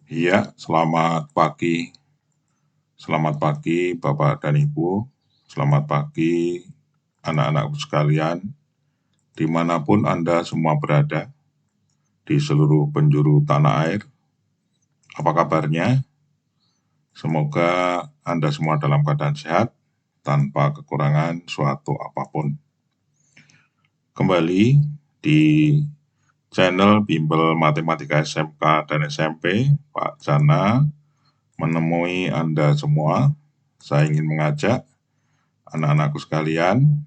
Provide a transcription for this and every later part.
Iya, selamat pagi. Selamat pagi Bapak dan Ibu. Selamat pagi anak-anakku sekalian, dimanapun Anda semua berada, di seluruh penjuru tanah air. Apa kabarnya? Semoga Anda semua dalam keadaan sehat, tanpa kekurangan suatu apapun. Kembali di channel Bimbel Matematika SMK dan SMP, Pak Jana menemui Anda semua. Saya ingin mengajak anak-anakku sekalian,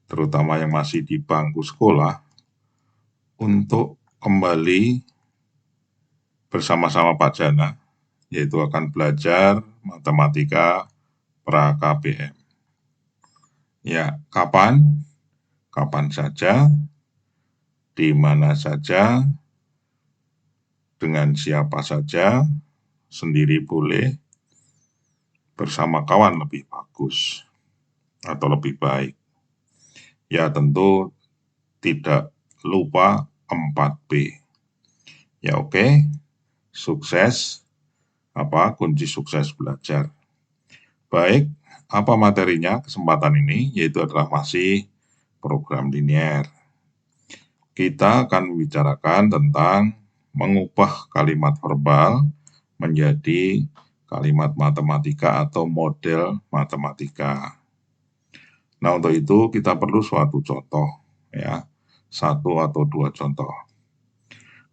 terutama yang masih di bangku sekolah, untuk kembali bersama-sama Pak Jana, yaitu akan belajar matematika pra-KBM. Ya, kapan? Kapan saja, di mana saja, dengan siapa saja, sendiri boleh, bersama kawan lebih bagus atau lebih baik. Ya, tentu tidak lupa 4B. Ya, oke. Sukses. Kunci sukses belajar. Baik, apa materinya kesempatan ini? Yaitu adalah masih program linier. Kita akan membicarakan tentang mengubah kalimat verbal menjadi kalimat matematika atau model matematika. Nah, untuk itu kita perlu suatu contoh, ya, 1 atau 2 contoh.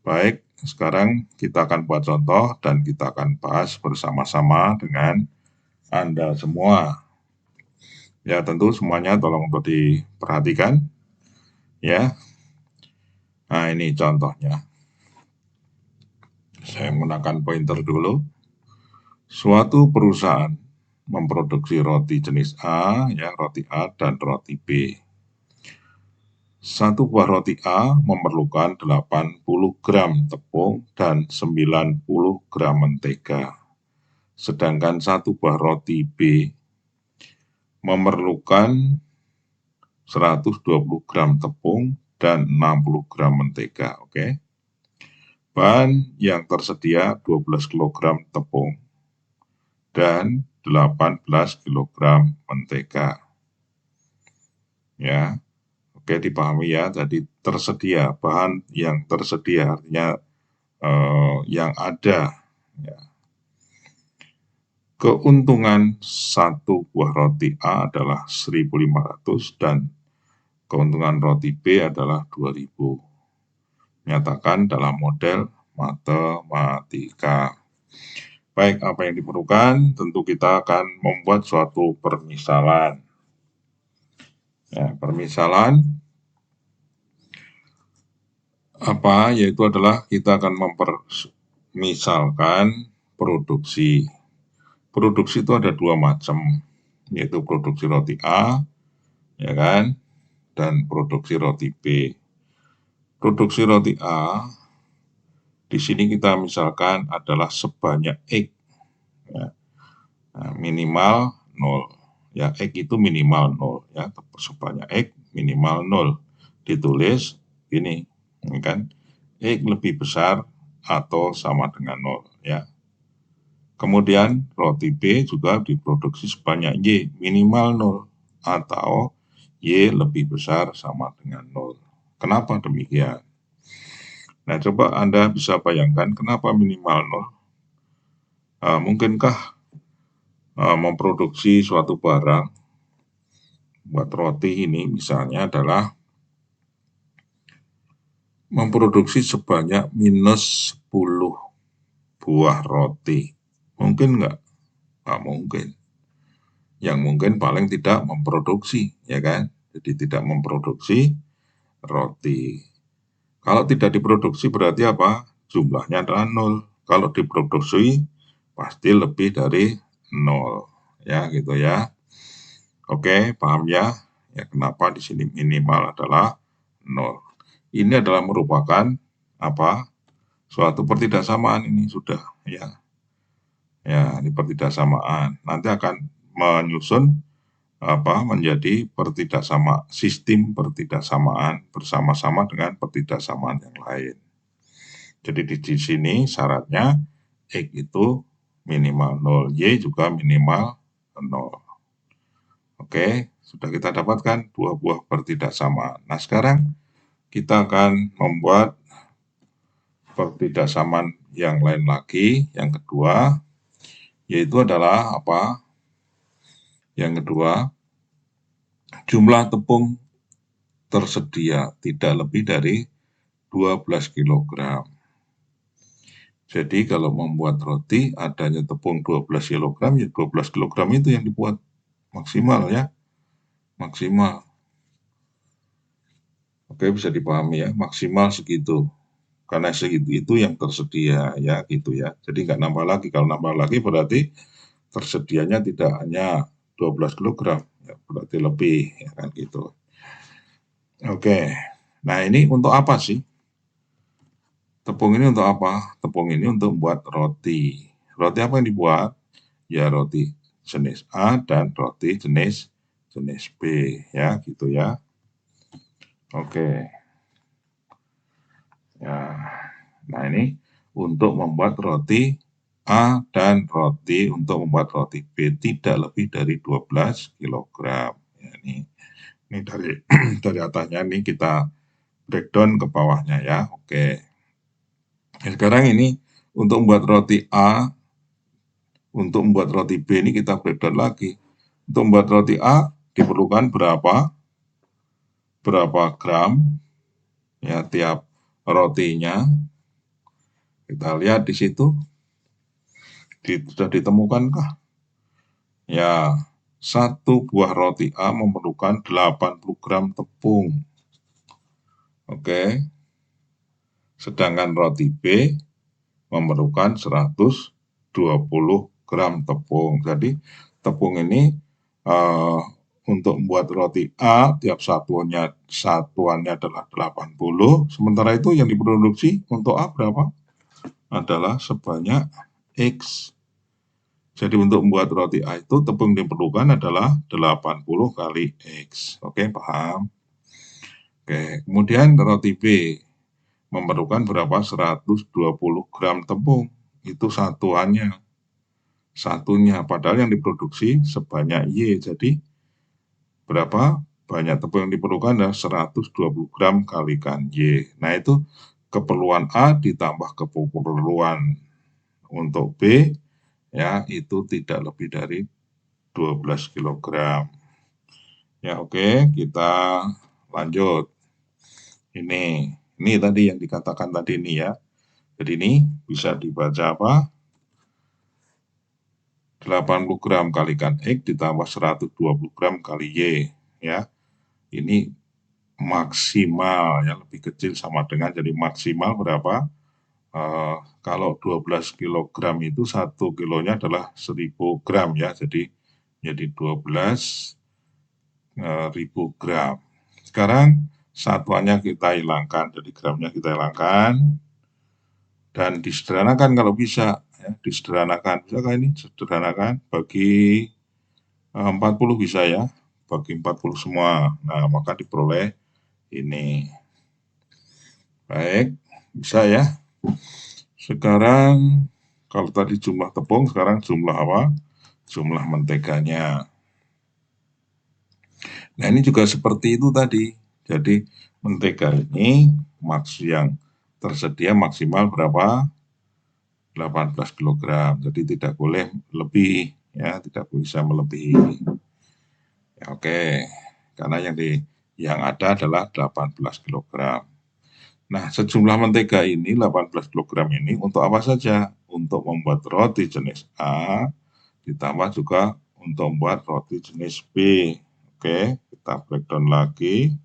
Baik, sekarang kita akan buat contoh dan kita akan bahas bersama-sama dengan Anda semua. Ya, tentu semuanya tolong untuk diperhatikan. Ya. Nah, ini contohnya. Saya menggunakan pointer dulu. Suatu perusahaan memproduksi roti jenis A, ya, roti A dan roti B. Satu buah roti A memerlukan 80 gram tepung dan 90 gram mentega. Sedangkan satu buah roti B memerlukan 120 gram tepung dan 60 gram mentega. Oke. Bahan yang tersedia 12 kg tepung dan 18 kg mentega. Ya. Oke, dipahami ya. Jadi tersedia, bahan yang tersedia artinya yang ada. Ya. Keuntungan satu buah roti A adalah 1.500 dan keuntungan roti B adalah 2.000. Nyatakan dalam model matematika. Baik, apa yang diperlukan? Tentu kita akan membuat suatu permisalan. Ya, permisalan yaitu adalah kita akan mempermisalkan produksi. Produksi itu ada 2 macam, yaitu produksi roti A, ya kan, dan produksi roti B. Produksi roti A di sini kita misalkan adalah sebanyak X, ya. Nah, minimal 0. Ya, X itu minimal 0, ya, sebanyak X minimal 0. Ditulis gini, kan, X lebih besar atau sama dengan 0, ya. Kemudian roti B juga diproduksi sebanyak Y minimal 0 atau Y lebih besar sama dengan 0. Kenapa demikian? Nah, coba Anda bisa bayangkan kenapa minimal 0? Mungkinkah memproduksi suatu barang, buat roti ini misalnya adalah memproduksi sebanyak minus 10 buah roti. Mungkin nggak? Nggak mungkin. Yang mungkin paling tidak memproduksi, ya kan? Jadi tidak memproduksi roti. Kalau tidak diproduksi berarti apa? Jumlahnya adalah 0. Kalau diproduksi pasti lebih dari 0. Ya, gitu ya. Oke, paham ya? Ya, kenapa di sini minimal adalah 0. Ini adalah merupakan suatu pertidaksamaan ini sudah, ya. Ya, ini pertidaksamaan. Nanti akan menyusun menjadi sistem pertidaksamaan bersama-sama dengan pertidaksamaan yang lain. Jadi di sini syaratnya X itu minimal 0, Y juga minimal 0. Oke, sudah kita dapatkan dua buah pertidaksamaan. Nah, sekarang kita akan membuat pertidaksamaan yang lain lagi. Yang kedua, yaitu adalah apa? Yang kedua, jumlah tepung tersedia tidak lebih dari 12 kg. Jadi kalau membuat roti adanya tepung 12 kg, ya 12 kg itu yang dibuat maksimal ya. Maksimal. Oke, bisa dipahami ya, maksimal segitu. Karena segitu itu yang tersedia ya gitu ya. Jadi nggak nambah lagi. Kalau nambah lagi berarti tersedianya tidak hanya 12 kg, ya, berarti lebih ya kan gitu. Oke. Nah, ini untuk apa sih? Tepung ini untuk apa? Tepung ini untuk membuat roti. Roti apa yang dibuat? Ya roti jenis A dan roti jenis B ya gitu ya. Oke. Ya. Nah, ini untuk membuat roti A dan untuk membuat roti B tidak lebih dari 12 kg. Ya, ini dari dari atasnya nih kita breakdown ke bawahnya ya. Oke. Nah, sekarang ini untuk membuat roti A, untuk membuat roti B ini kita breakdown lagi. Untuk membuat roti A diperlukan berapa gram ya tiap rotinya. Kita lihat di situ sudah ditemukankah? Ya, satu buah roti A memerlukan 80 gram tepung. Oke. Sedangkan roti B memerlukan 120 gram tepung. Jadi tepung ini untuk membuat roti A tiap satuannya adalah 80. Sementara itu yang diproduksi untuk A berapa? Adalah sebanyak X. Jadi untuk membuat roti A itu tepung yang diperlukan adalah 80 kali X. Oke, paham? Oke, kemudian roti B memerlukan berapa? 120 gram tepung. Itu satuannya. Satunya, padahal yang diproduksi sebanyak Y. Jadi berapa? Banyak tepung yang diperlukan adalah 120 gram kalikan Y. Nah, itu keperluan A ditambah keperluan untuk B, ya itu tidak lebih dari 12 kg. Ya oke, kita lanjut. Ini tadi yang dikatakan tadi ini ya. Jadi ini bisa dibaca apa? 80 gram kalikan X ditambah 120 gram kali Y. Ya, ini maksimal ya, lebih kecil sama dengan jadi maksimal berapa? Kalau 12 kg itu 1 kilonya adalah 1000 gram ya, jadi 12.000 gram. Sekarang satuannya kita hilangkan, jadi gramnya kita hilangkan dan disederhanakan kalau bisa ya, disederhanakan. Bisakah ini sederhanakan bagi 40 bisa ya, bagi 40 semua. Nah, maka diperoleh ini. Baik, bisa ya. Sekarang kalau tadi jumlah tepung, sekarang jumlah apa? Jumlah menteganya. Nah, ini juga seperti itu tadi. Jadi mentega ini yang tersedia maksimal berapa? 18 kg. Jadi tidak boleh lebih ya, tidak bisa melebihi. Ya, oke. Karena yang ada adalah 18 kg. Nah, sejumlah mentega ini 18 kg ini untuk apa saja? Untuk membuat roti jenis A, ditambah juga untuk membuat roti jenis B. Oke, kita breakdown lagi.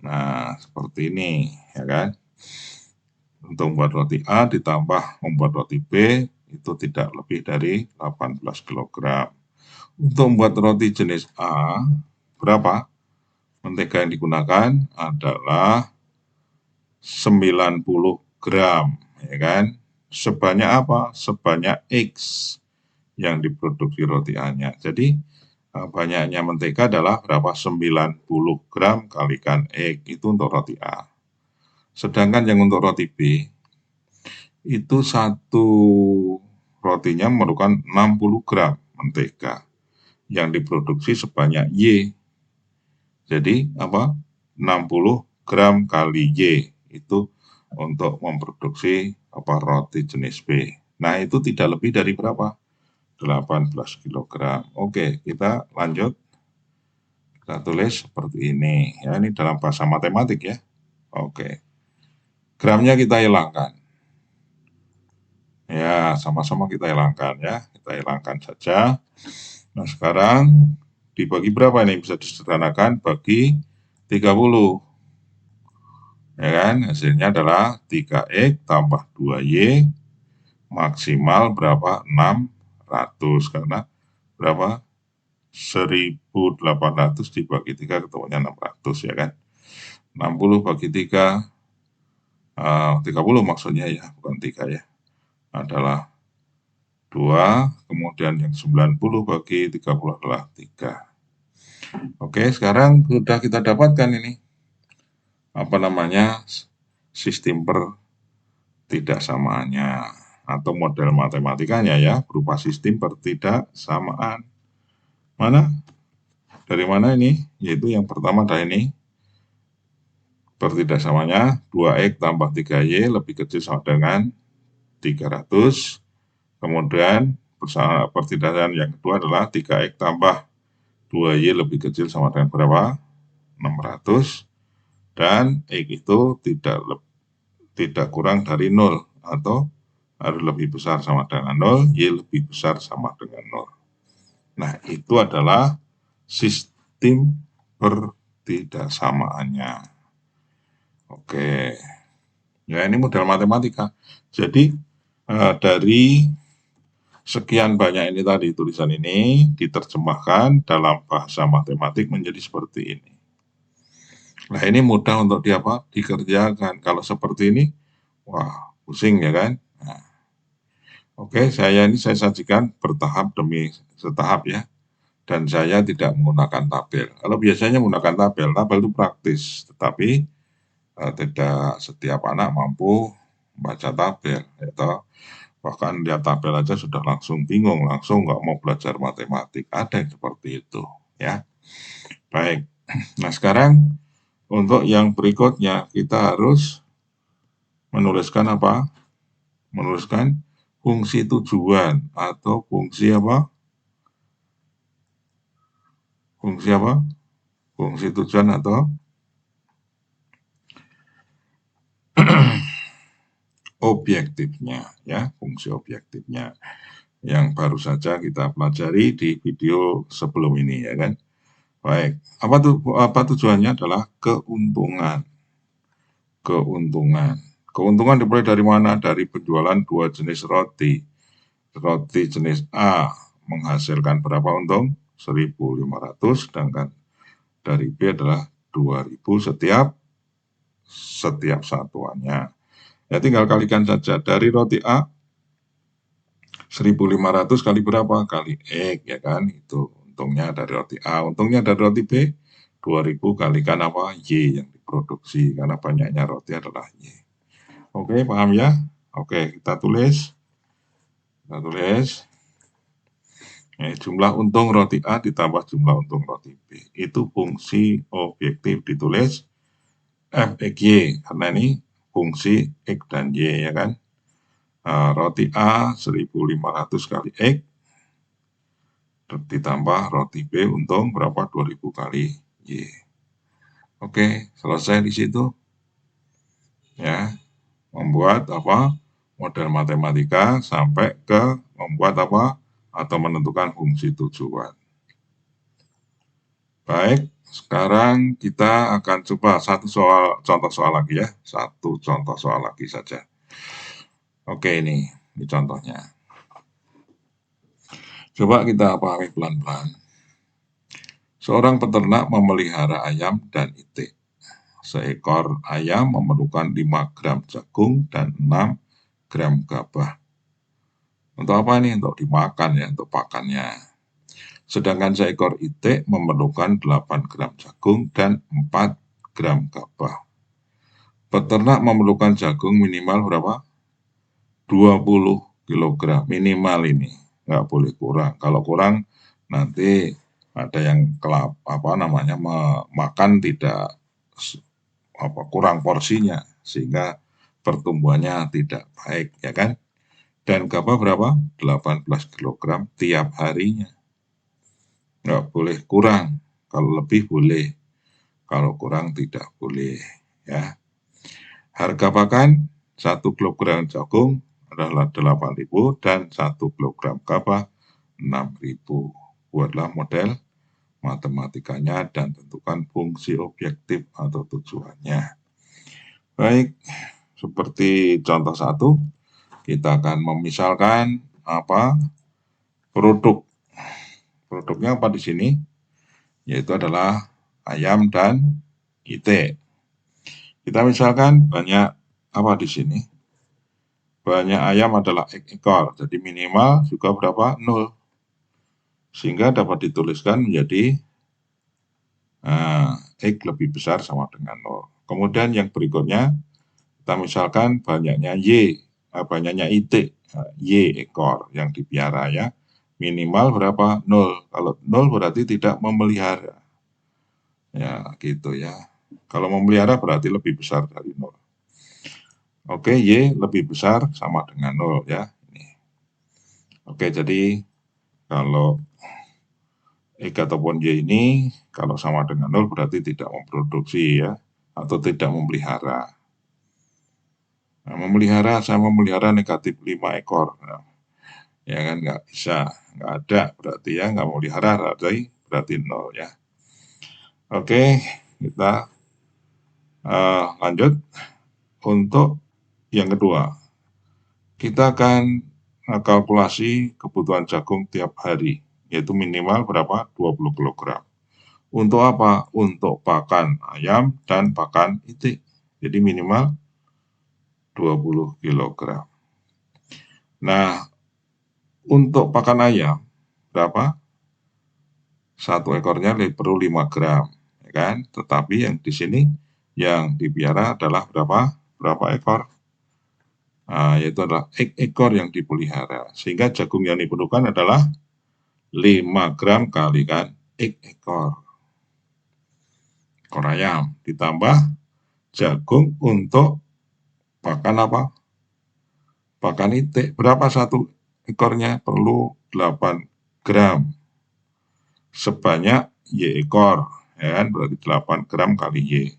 Nah, seperti ini, ya kan? Untuk membuat roti A ditambah membuat roti B, itu tidak lebih dari 18 kg. Untuk membuat roti jenis A, berapa? Mentega yang digunakan adalah 90 gram, ya kan? Sebanyak apa? Sebanyak X yang diproduksi roti A-nya. Jadi banyaknya mentega adalah berapa? 90 gram kalikan X, itu untuk roti A. Sedangkan yang untuk roti B itu satu rotinya memerlukan 60 gram mentega yang diproduksi sebanyak Y. Jadi apa? 60 gram kali Y itu untuk memproduksi roti jenis B. Nah, itu tidak lebih dari berapa? 18 kg. Oke, kita lanjut. Kita tulis seperti ini. Ya, ini dalam bahasa matematik ya. Oke. Gramnya kita hilangkan. Ya, sama-sama kita hilangkan ya. Kita hilangkan saja. Nah, sekarang dibagi berapa ini? Bisa disederhanakan bagi 30. Ya kan? Hasilnya adalah 3X tambah 2Y maksimal berapa? 600. Karena berapa? 1800 dibagi 3 ketemunya 600 ya kan. 60 bagi 3, 30 maksudnya ya, bukan 3 ya. Adalah 2, kemudian yang 90 bagi 30 adalah 3. Oke, sekarang sudah kita dapatkan ini. Apa namanya? Sistem pertidaksamaannya atau model matematikanya ya, berupa sistem pertidaksamaan. Mana? Dari mana ini? Yaitu yang pertama adalah ini. Pertidaksamanya 2X tambah 3Y lebih kecil sama dengan 300. Kemudian pertidaksamaan yang kedua adalah 3X tambah 2Y lebih kecil sama dengan berapa? 600. Dan X itu tidak kurang dari 0 atau harus lebih besar sama dengan 0, Y lebih besar sama dengan 0. Nah, itu adalah sistem pertidaksamaannya. Oke, ya ini model matematika. Jadi dari sekian banyak ini tadi tulisan ini diterjemahkan dalam bahasa matematik menjadi seperti ini. Nah, ini mudah untuk dikerjakan. Kalau seperti ini, wah pusing ya kan. Nah, oke, saya sajikan bertahap demi setahap ya. Dan saya tidak menggunakan tabel. Kalau biasanya menggunakan tabel itu praktis, tetapi tidak setiap anak mampu baca tabel, atau bahkan lihat tabel aja sudah langsung bingung, langsung nggak mau belajar matematik. Ada yang seperti itu, ya. Baik, nah sekarang untuk yang berikutnya kita harus menuliskan apa? Menuliskan fungsi tujuan atau fungsi apa? Fungsi apa? Fungsi tujuan atau objektifnya ya, fungsi objektifnya yang baru saja kita pelajari di video sebelum ini ya kan. Baik, apa tujuannya adalah keuntungan. Keuntungan dimulai dari mana? Dari penjualan 2 jenis roti. Roti jenis A menghasilkan berapa untung? 1.500, sedangkan dari B adalah 2.000 setiap satuannya. Ya tinggal kalikan saja. Dari roti A 1.500 kali berapa? Kali X ya kan. Itu untungnya dari roti A. Untungnya dari roti B 2.000 kalikan apa? Y yang diproduksi. Karena banyaknya roti adalah Y. Oke, paham ya? Oke, kita tulis. Jumlah untung roti A ditambah jumlah untung roti B. Itu fungsi objektif ditulis F(X)Y. Karena ini fungsi X dan Y ya kan. Roti A 1.500 kali X ditambah roti B untung berapa? 2.000 kali Y. Oke, selesai di situ. Ya, membuat model matematika sampai ke membuat atau menentukan fungsi tujuan. Baik, sekarang kita akan coba contoh soal lagi ya. Satu contoh soal lagi saja. Oke, ini contohnya. Coba kita pahami pelan-pelan. Seorang peternak memelihara ayam dan itik. Seekor ayam memerlukan 5 gram jagung dan 6 gram gabah. Untuk apa ini? Untuk dimakan ya, untuk pakannya. Sedangkan seekor itik memerlukan 8 gram jagung dan 4 gram gabah. Peternak memerlukan jagung minimal berapa? 20 kg minimal ini, nggak boleh kurang. Kalau kurang nanti ada yang makan tidak kurang porsinya sehingga pertumbuhannya tidak baik, ya kan? Dan gabah berapa? 18 kg tiap harinya. Nggak boleh kurang. Kalau lebih boleh, kalau kurang tidak boleh, ya. Harga pakan 1 kg jagung adalah 8.000 dan 1 kg gabah 6.000. Buatlah model matematikanya dan tentukan fungsi objektif atau tujuannya. Baik, seperti contoh 1, kita akan memisalkan produk. Produknya apa di sini? Yaitu adalah ayam dan itik. Kita misalkan banyak apa di sini? Banyak ayam adalah ekor, jadi minimal juga berapa? 0. Sehingga dapat dituliskan menjadi X lebih besar sama dengan 0. Kemudian yang berikutnya, kita misalkan banyaknya banyaknya itik, Y ekor yang dipiara, ya. Minimal berapa? 0. Kalau 0 berarti tidak memelihara. Ya, gitu ya. Kalau memelihara berarti lebih besar dari 0. Oke, Y lebih besar sama dengan 0, ya. Oke, jadi kalau X ataupun Y ini kalau sama dengan 0 berarti tidak memproduksi, ya, atau tidak memelihara. Nah, saya memelihara negatif 5 ekor. Nah, ya kan nggak bisa, nggak ada berarti, ya, nggak memelihara berarti 0, ya. Oke, kita lanjut untuk yang kedua. Kita akan kalkulasi kebutuhan jagung tiap hari, yaitu minimal berapa? 20 kg. Untuk apa? Untuk pakan ayam dan pakan itik. Jadi minimal 20 kg. Nah, untuk pakan ayam berapa? Satu ekornya perlu 5 gram, ya kan? Tetapi yang di sini yang dipiara adalah berapa? Berapa ekor? Yaitu adalah ekor yang dipelihara. Sehingga jagung yang diperlukan adalah 5 gram kalikan ekor ayam ditambah jagung untuk pakan apa? Pakan itik. Berapa satu ekornya? Perlu 8 gram. Sebanyak Y ekor, ya kan? Berarti 8 gram kali Y.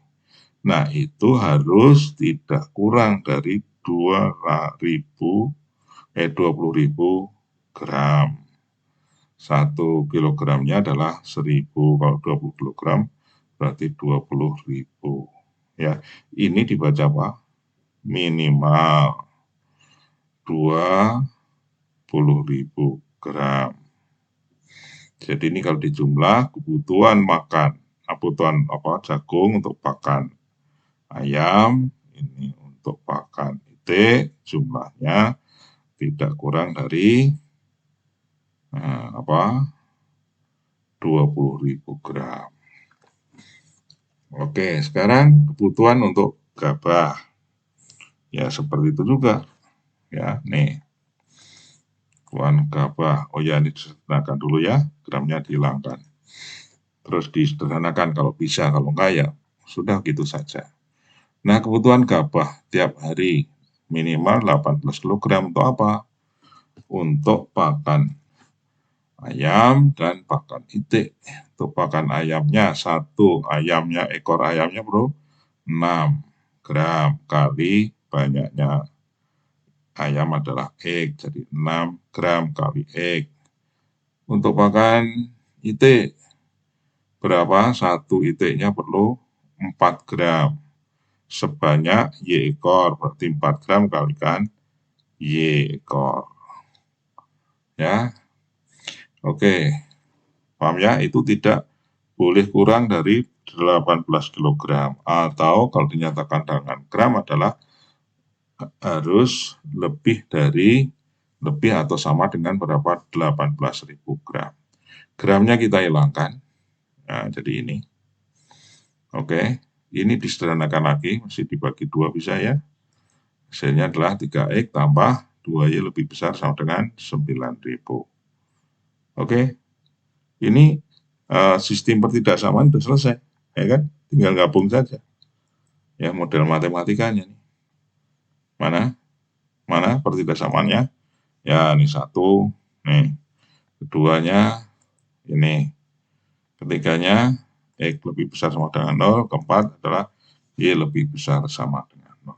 Nah, itu harus tidak kurang dari 20.000 gram. 1 kilogramnya adalah 1.000. Kalau 20 kilogram berarti 20.000. Ya, ini dibaca apa? Minimal 20.000 gram. Jadi ini kalau dijumlah kebutuhan makan, kebutuhan jagung untuk pakan ayam, ini untuk pakan itik, jumlahnya tidak kurang dari 20.000 gram. Oke, sekarang kebutuhan untuk gabah. Ya, seperti itu juga. Ya, nih. Kebutuhan gabah. Oh ya, ini disederhanakan dulu, ya. Gramnya dihilangkan. Terus disederhanakan kalau bisa, kalau enggak ya sudah gitu saja. Nah, kebutuhan gabah tiap hari minimal 18 kg untuk apa? Untuk pakan ayam dan pakan itik. Untuk pakan ayamnya, ekor ayamnya bro, 6 gram kali banyaknya ayam adalah X, jadi 6 gram kali X. Untuk pakan itik, berapa? Satu itiknya perlu 4 gram. Sebanyak Y ekor, berarti 4 gram kalikan Y ekor. Ya, oke. Paham ya? Itu tidak boleh kurang dari 18 kg. Atau kalau dinyatakan dengan gram adalah harus lebih atau sama dengan berapa? 18.000 gram. Gramnya kita hilangkan. Nah, jadi ini. Oke, ini disederhanakan lagi, masih dibagi 2 bisa, ya. Hasilnya adalah 3X tambah 2Y lebih besar sama dengan 9.000. Oke, ini sistem pertidaksamaan sudah selesai, ya kan? Tinggal gabung saja. Ya, model matematikanya. Mana pertidaksamaannya? Ya, ini 1, nih. Keduanya, ini. Ketiganya, X lebih besar sama dengan 0. Keempat adalah Y lebih besar sama dengan 0.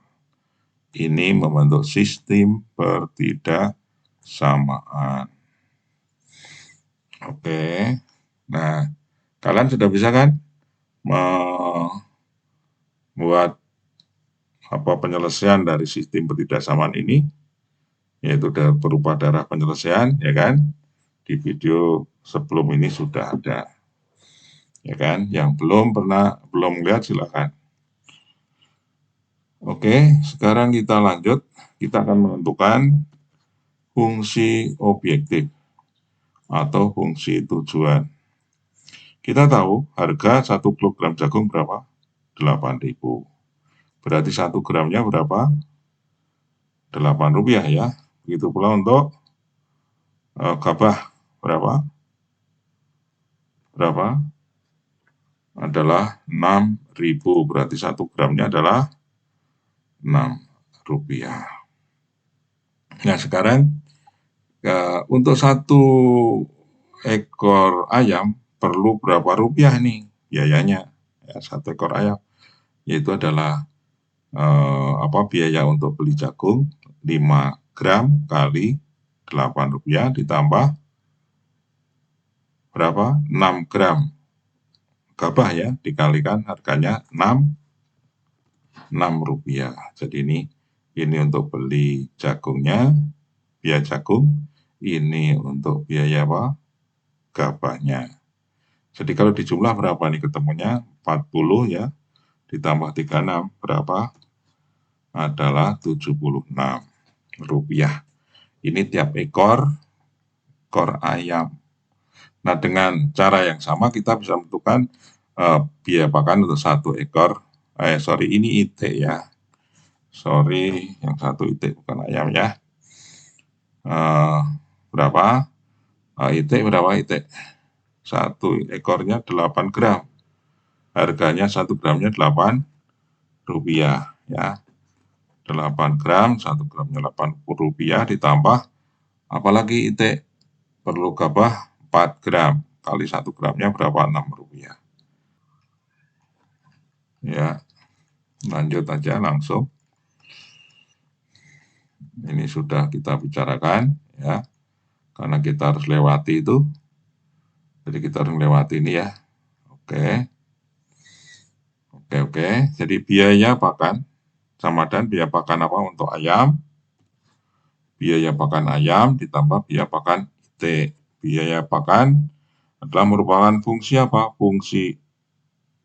Ini membentuk sistem pertidaksamaan. Oke. Nah, kalian sudah bisa kan membuat penyelesaian dari sistem pertidaksamaan ini, yaitu berupa darah penyelesaian, ya kan? Di video sebelum ini sudah ada, ya kan? Yang belum lihat silakan. Oke, sekarang kita lanjut. Kita akan menentukan fungsi objektif atau fungsi tujuan. Kita tahu harga 1 kg jagung berapa? 8.000. Berarti 1 gramnya berapa? 8 rupiah ya. Begitu pula untuk gabah berapa? Adalah 6.000. Berarti 1 gramnya adalah 6 rupiah. Nah, sekarang untuk 1 ekor ayam perlu berapa rupiah nih biayanya? Ya, 1 ekor ayam, yaitu adalah biaya untuk beli jagung 5 gram kali 8 rupiah ditambah berapa? 6 gram gabah ya, dikalikan harganya 6 rupiah. Jadi ini untuk beli jagungnya, biaya jagung, ini untuk biaya gabahnya. Jadi kalau dijumlah berapa nih ketemunya? 40 ya, ditambah 36 berapa? Adalah 76 rupiah. Ini tiap ekor ayam. Nah, dengan cara yang sama kita bisa menentukan biaya pakan untuk 1 ekor. Ini itik ya. Yang 1 itik bukan ayam ya. Berapa? Itik berapa itik? 1 ekornya 8 gram. Harganya 1 gramnya 8 rupiah ya. 8 gram, 1 gramnya 80 rupiah ditambah apalagi itik perlu gabah 4 gram kali 1 gramnya berapa? 6 rupiah. Ya, lanjut aja langsung. Ini sudah kita bicarakan ya, karena kita harus lewati itu. Jadi kita harus melewati ini ya. Oke. Jadi biaya pakan sama dan biaya pakan apa untuk ayam? Biaya pakan ayam ditambah biaya pakan itik. Biaya pakan adalah merupakan fungsi apa? Fungsi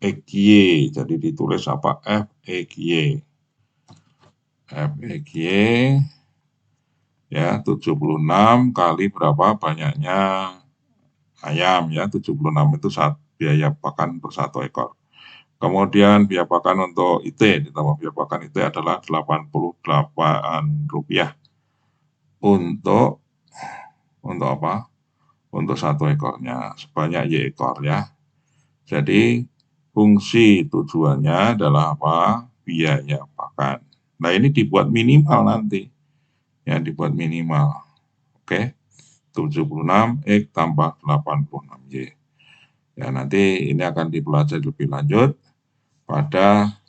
XY. Jadi ditulis apa? FXY. FXY ya 76 kali berapa banyaknya ayam ya, 76 itu biaya pakan untuk 1 ekor. Kemudian biaya pakan untuk IT ditambah biaya pakan IT adalah 88 rupiah untuk apa? Untuk 1 ekornya, sebanyak Y ekor ya. Jadi fungsi tujuannya adalah apa? Biaya pakan. Nah, ini dibuat minimal nanti. Ya, dibuat minimal. Oke. 76 X tambah 86 Y. Ya, nanti ini akan dipelajari lebih lanjut pada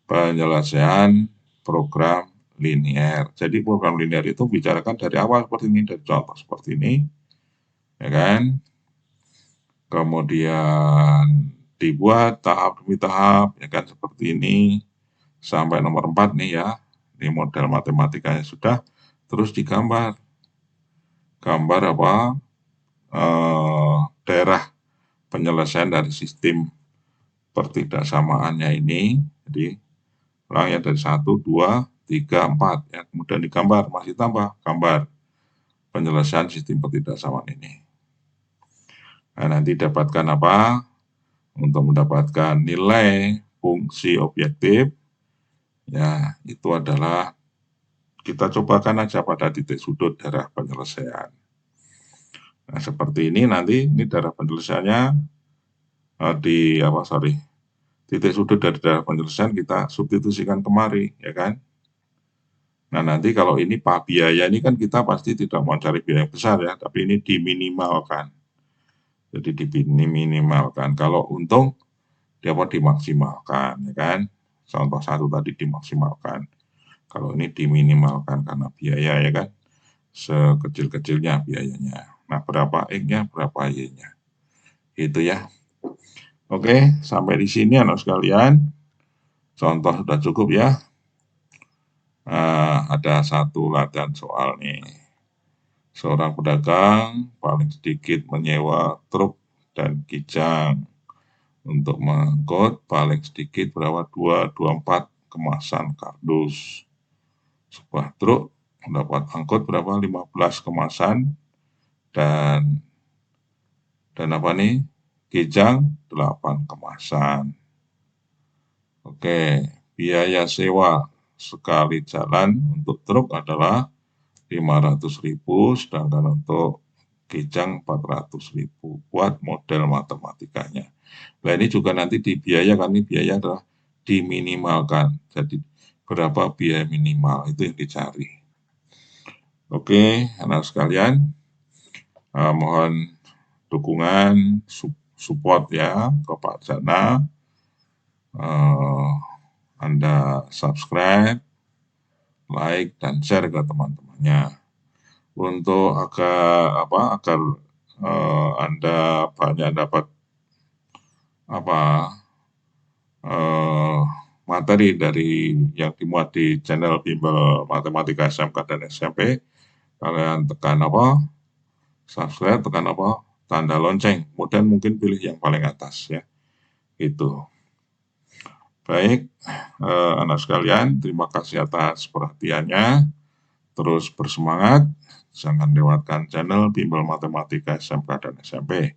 penyelesaian program linear. Jadi program linear itu bicarakan dari awal seperti ini, dari contoh seperti ini, ya kan? Kemudian dibuat tahap demi tahap, ya kan, seperti ini, sampai nomor 4 nih ya. Ini model matematikanya sudah, terus digambar. Gambar apa? Daerah penyelesaian dari sistem pertidaksamaannya ini. Jadi ulangnya dari 1, 2, 3, 4 ya. Kemudian digambar, masih tambah gambar penyelesaian sistem pertidaksamaan ini. Nah, nanti dapatkan apa? Untuk mendapatkan nilai fungsi objektif ya, itu adalah kita cobakan aja pada titik sudut darah penyelesaian. Nah, seperti ini nanti, ini darah penyelesaiannya titik sudut dari darah penyelesaian kita substitusikan kemari, ya kan? Nah, nanti kalau ini biaya ini kan kita pasti tidak mau cari biaya yang besar ya, tapi ini diminimalkan. Jadi diminimalkan. Kalau untung dapat dimaksimalkan, ya kan? Contoh satu tadi dimaksimalkan. Kalau ini diminimalkan karena biaya, ya kan? Sekecil-kecilnya biayanya. Nah, berapa X-nya, berapa Y-nya. Itu ya. Oke, sampai di sini anak sekalian. Contoh sudah cukup ya. Ada satu latihan soal nih. Seorang pedagang paling sedikit menyewa truk dan kijang untuk mengangkut paling sedikit berapa 224 kemasan kardus. Sebuah truk mendapat angkut berapa 15 kemasan dan apa nih? Kijang 8 kemasan. Oke, biaya sewa sekali jalan untuk truk adalah 500.000, sedangkan untuk kijang 400.000. Buat model matematikanya. Nah, ini juga nanti dibiayakan, ini biaya adalah diminimalkan. Jadi berapa biaya minimal itu yang dicari. Oke, anak sekalian, mohon dukungan support ya ke Pak Jana. Anda subscribe, like, dan share ke teman-temannya. Untuk agar Anda banyak dapat materi dari yang dimuat di channel Bimbel Matematika SMK dan SMP, kalian tekan subscribe, tekan tanda lonceng, kemudian mungkin pilih yang paling atas ya, itu. Baik, anak sekalian, terima kasih atas perhatiannya. Terus bersemangat, jangan lewatkan channel Bimbel Matematika SMK dan SMP.